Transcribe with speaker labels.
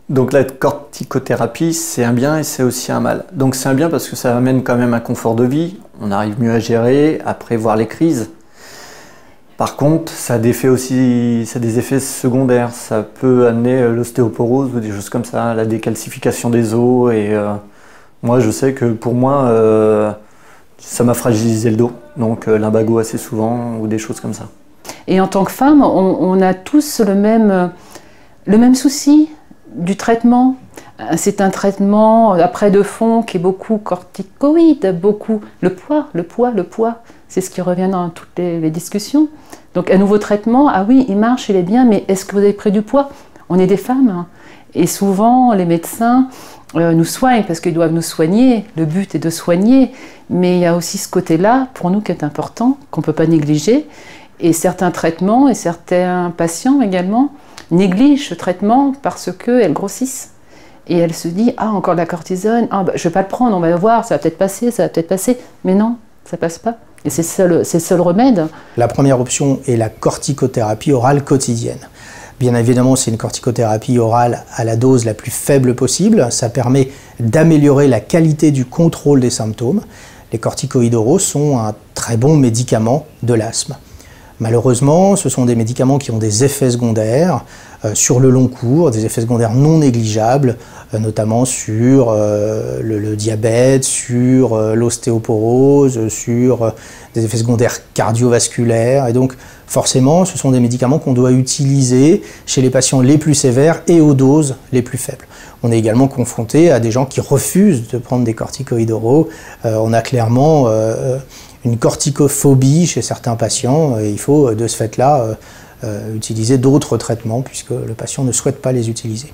Speaker 1: Donc la corticothérapie, c'est un bien et c'est aussi un mal. Donc c'est un bien parce que ça amène quand même un confort de vie, on arrive mieux à gérer, à prévoir les crises. Par contre, ça a des effets secondaires. Ça peut amener l'ostéoporose ou des choses comme ça, la décalcification des os. Et moi, je sais que pour moi, ça m'a fragilisé le dos. Donc lumbago assez souvent ou des choses comme ça.
Speaker 2: Et en tant que femme, on a tous le même souci du traitement. C'est un traitement après de fond qui est beaucoup corticoïde, beaucoup le poids. C'est ce qui revient dans toutes les discussions. Donc un nouveau traitement, ah oui, il marche, il est bien, mais est-ce que vous avez pris du poids? On est des femmes, hein. Et souvent les médecins nous soignent parce qu'ils doivent nous soigner. Le but est de soigner, mais il y a aussi ce côté-là, pour nous, qui est important, qu'on ne peut pas négliger. Et certains traitements et certains patients également négligent ce traitement parce qu'elles grossissent. Et elle se dit, ah, encore de la cortisone, ah, bah, je ne vais pas le prendre, on va voir, ça va peut-être passer. Mais non, ça ne passe pas. Et c'est ça le seul remède.
Speaker 3: La première option est la corticothérapie orale quotidienne. Bien évidemment, c'est une corticothérapie orale à la dose la plus faible possible. Ça permet d'améliorer la qualité du contrôle des symptômes. Les corticoïdes oraux sont un très bon médicament de l'asthme. Malheureusement, ce sont des médicaments qui ont des effets secondaires sur le long cours, des effets secondaires non négligeables, notamment sur le diabète, sur l'ostéoporose, sur des effets secondaires cardiovasculaires. Et donc, forcément, ce sont des médicaments qu'on doit utiliser chez les patients les plus sévères et aux doses les plus faibles. On est également confronté à des gens qui refusent de prendre des corticoïdes oraux. On a clairement une corticophobie chez certains patients. Il faut de ce fait-là utiliser d'autres traitements puisque le patient ne souhaite pas les utiliser.